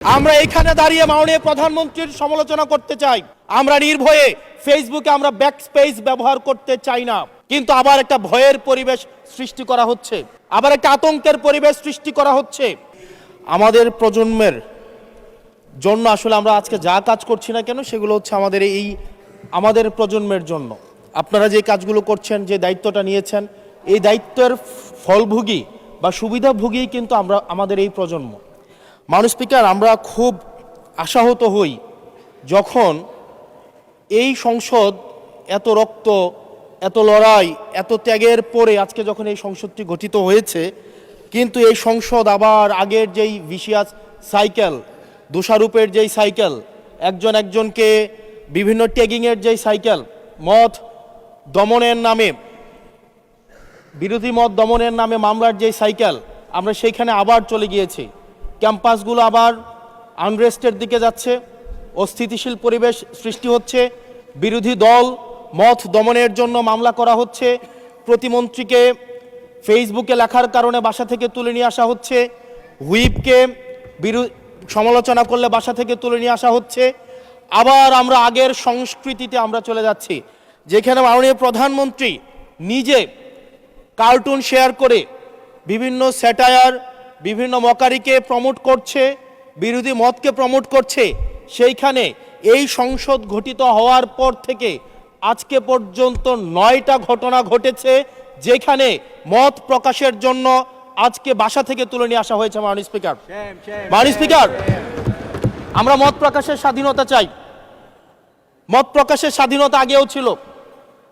আমরা এখানে দাঁড়িয়ে মাননীয় প্রধানমন্ত্রীর সমালোচনা করতে চাই। আমরা নির্ভয়ে ফেসবুকে আমরা ব্যাকস্পেস ব্যবহার করতে চাই না, কিন্তু আবার একটা ভয়ের পরিবেশ সৃষ্টি করা হচ্ছে, আবার একটা আতঙ্কের পরিবেশ সৃষ্টি করা হচ্ছে। আমাদের প্রজন্মের জন্য আসলে আমরা আজকে যা কাজ করছি না কেন সেগুলো হচ্ছে আমাদের প্রজন্মের জন্য। আপনারা যে কাজগুলো করছেন, যে দায়িত্বটা নিয়েছেন, এই দায়িত্বের ফলভোগী বা সুবিধাভোগী কিন্তু আমাদের এই প্রজন্ম। মাননীয় স্পিকার, আমরা খুব আশাহত হই যখন এই সংসদ এত রক্ত, এত লড়াই, এত ত্যাগের পরে আজকে যখন এই সংসদটি গঠিত হয়েছে, কিন্তু এই সংসদ আবার আগের যেই ভিশিয়াস সাইকেল, দোষারোপের যেই সাইকেল, একজনকে বিভিন্ন ট্যাগিংয়ের যেই সাইকেল, মত দমনের নামে, বিরোধী মত দমনের নামে মামলার যেই সাইকেল, আমরা সেইখানে আবার চলে গিয়েছি। ক্যাম্পাসগুলো আবার আনরেস্টের দিকে যাচ্ছে, অস্থিতিশীল পরিবেশ সৃষ্টি হচ্ছে, বিরোধী দল মত দমনের জন্য মামলা করা হচ্ছে, প্রতিমন্ত্রীকে ফেসবুকে লেখার কারণে বাসা থেকে তুলে নিয়ে আসা হচ্ছে, হুইপকে সমালোচনা করলে বাসা থেকে তুলে নিয়ে আসা হচ্ছে। আবার আমরা আগের সংস্কৃতিতে আমরা চলে যাচ্ছি, যেখানে মাননীয় প্রধানমন্ত্রী নিজে কার্টুন শেয়ার করে বিভিন্ন স্যাটায়ার, বিভিন্ন মকারিকে প্রমোট করছে, বিরোধী মতকে প্রমোট করছে। সেইখানে এই সংসদ গঠিত হওয়ার পর থেকে আজকে পর্যন্ত 9টা ঘটনা ঘটেছে যেখানে মত প্রকাশের জন্য আজকে বাসা থেকে তুলে নিয়ে আসা হয়েছে। মাননীয় স্পিকার, আমরা মত প্রকাশের স্বাধীনতা চাই। মত প্রকাশের স্বাধীনতা আগেও ছিল,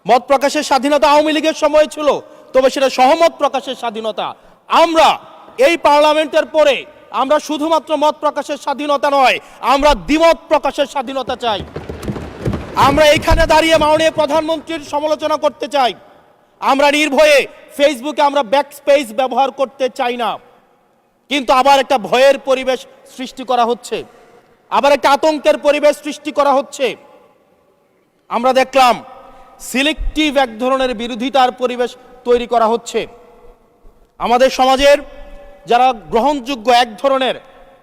মত প্রকাশের স্বাধীনতা আওয়ামী লীগের সময় ছিল, তবে সেটা সহমত প্রকাশের স্বাধীনতা। আমরা এই পার্লামেন্টের পরে আমরা শুধুমাত্র মত প্রকাশের স্বাধীনতা নয়, আমরা দ্বিমত প্রকাশের স্বাধীনতা চাই। আমরা এখানে দাঁড়িয়ে মাননীয় প্রধানমন্ত্রীর সমালোচনা করতে চাই। আমরা নির্ভয়ে ফেসবুকে আমরা ব্যাকস্পেস ব্যবহার করতে চাই না, কিন্তু আবার একটা ভয়ের পরিবেশ সৃষ্টি করা হচ্ছে, আবার একটা আতঙ্কের পরিবেশ সৃষ্টি করা হচ্ছে। আমরা দেখলাম সিলেক্টিভ এক ধরনের বিরোধিতার পরিবেশ তৈরি করা হচ্ছে। আমাদের সমাজের যারা গ্রহণযোগ্য এক ধরনের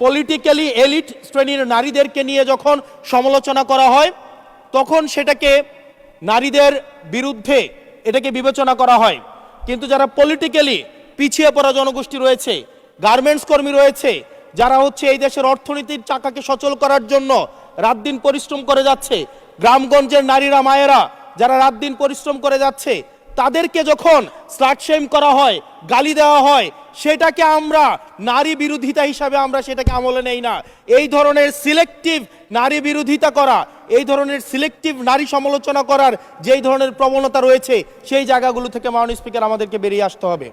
পলিটিক্যালি এলিট শ্রেণীর নারীদেরকে নিয়ে যখন সমালোচনা করা হয়, তখন সেটাকে নারীদের বিরুদ্ধে এটাকে বিবেচনা করা হয়। কিন্তু যারা পলিটিক্যালি পিছিয়ে পড়া জনগোষ্ঠী রয়েছে, গার্মেন্টস কর্মী রয়েছে, যারা হচ্ছে এই দেশের অর্থনীতির চাকাকে সচল করার জন্য রাত দিন পরিশ্রম করে যাচ্ছে, গ্রামগঞ্জের নারীরা, মায়েরা যারা রাত দিন পরিশ্রম করে যাচ্ছে, তাদেরকে যখন স্লাট শেম করা হয়, গালি দেওয়া হয়, সেটাকে আমরা নারী বিরোধিতা হিসাবে আমরা সেটাকে আমলে নেই না। এই ধরনের সিলেক্টিভ নারী বিরোধিতা করা, এই ধরনের সিলেক্টিভ নারী সমালোচনা করার যেই ধরনের প্রবণতা রয়েছে, সেই জায়গাগুলো থেকে মাননীয় স্পিকার আমাদেরকে বেরিয়ে আসতে হবে।